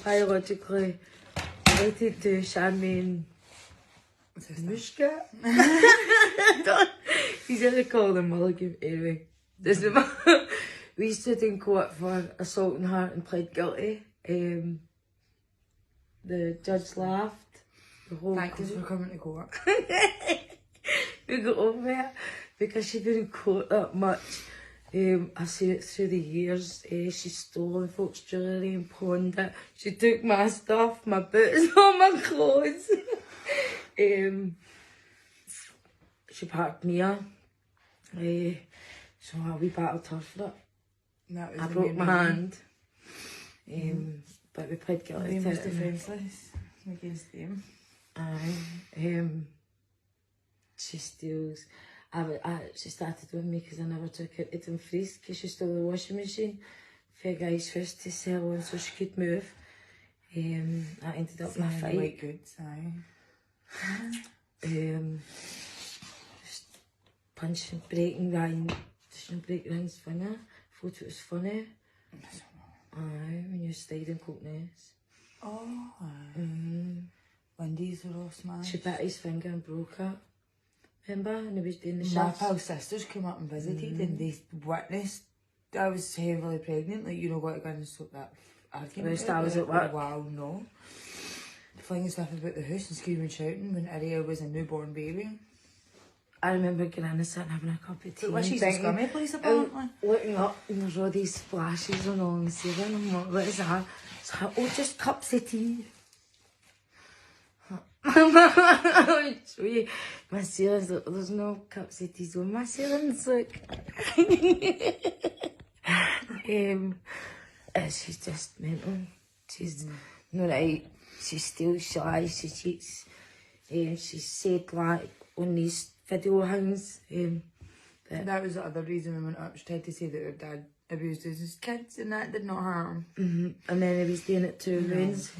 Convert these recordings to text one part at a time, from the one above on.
biologically related to Charmaine Mulligan. He's gonna call them Mulligan anyway. Doesn't matter. We stood in court for assaulting her and pled guilty. The judge laughed. The whole Thank you for coming to court. We got over it because she didn't court that much. I've seen it through the years. She's stolen folks' jewellery and pawned it. She took my stuff, my boots, all my clothes. She parked me up. So we battled her for it. I broke my hand. But we pled guilty to it. Defenceless against them. She steals. She started with me because I never took it to Dumfries because she stole the washing machine for a guy's first to sell on so she could move. I ended up in a fight. White goods, aye. Just punching, breaking round. Just break round's funny. I thought it was funny. Aye, when you're stayed in Courtney's. Oh, aye. Wendy's were all smashed. She bit his finger and broke it. Remember? And he was doing the My shifts. pal sisters came up and visited and they witnessed I was heavily pregnant, like, you know, got to go and sort that argument. Whilst I was at work. Wow, no. Flinging stuff about the house and screaming and shouting when Aria was a newborn baby. I remember going in and sitting having a cup of tea. But she's a scummy place, apparently. Looking up and there's all these splashes on all the ceiling. I'm like, what is that? It's like, oh, just cups of tea. My ceilings, look, there's no cups of tea on my ceilings, look. She's just mental. She's not right. She steals, she lies, she cheats. She said, like, on these video things. That was the other reason we went up. She tried to say that her dad abused his kids and that did not harm. And then he was doing it to Runes.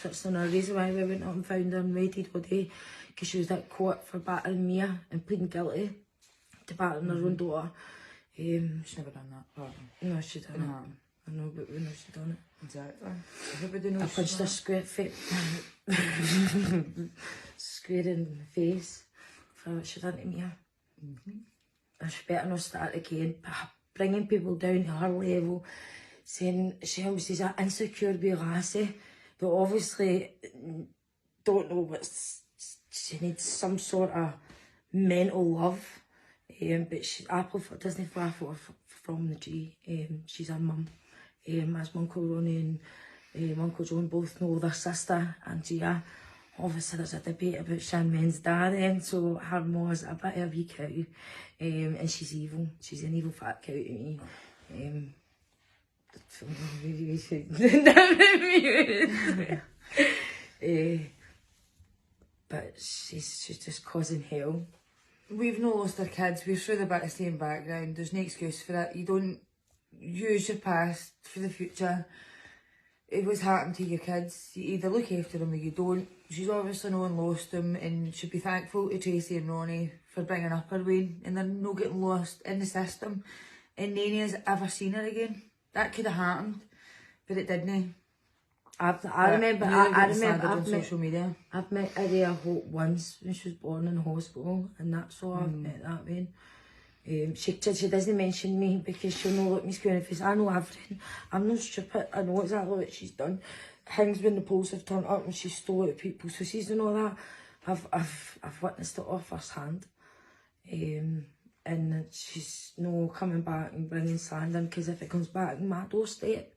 That's another reason why we went up and found her and waited all day. Because she was at court for battering Mia and pleading guilty to battering her own daughter. She's never done that. Pardon. No, she done it. I know, but we know she done it. Exactly. Everybody knows. I punched her square square in the face for what she done to Mia. And she better not start again. Bringing people down to her level, saying she is an insecure wee lassie, but obviously don't know what she needs some sort of mental love. But Apple doesn't fly from the G. She's her mum. As Uncle Ronnie and Uncle John both know their sister and Gia. Obviously there's a debate about Charmaine's dad then, so her ma's a bit of a wee cow. And she's evil. She's an evil fat cow to me. But she's just causing hell. We've not lost our kids, we're through the bit of same background, there's no excuse for it. You don't use your past for the future. It was happened to your kids, you either look after them or you don't. She's obviously no one lost them and should be thankful to Tracy and Ronnie for bringing up her way and they're not getting lost in the system. And Nanny has ever seen her again. That could have happened, but it didn't. I remember I've social media. I've met Aria Hope once when she was born in the hospital, and that's all I've met that way. She doesn't mention me because she'll know look me square in the face. I know everything. I'm not stupid. I know exactly what she's done. Things when the police have turned up and she stole out people. So she's done all that. I've witnessed it all first hand. And she's no coming back and bringing sand in because if it comes back in my doorstep,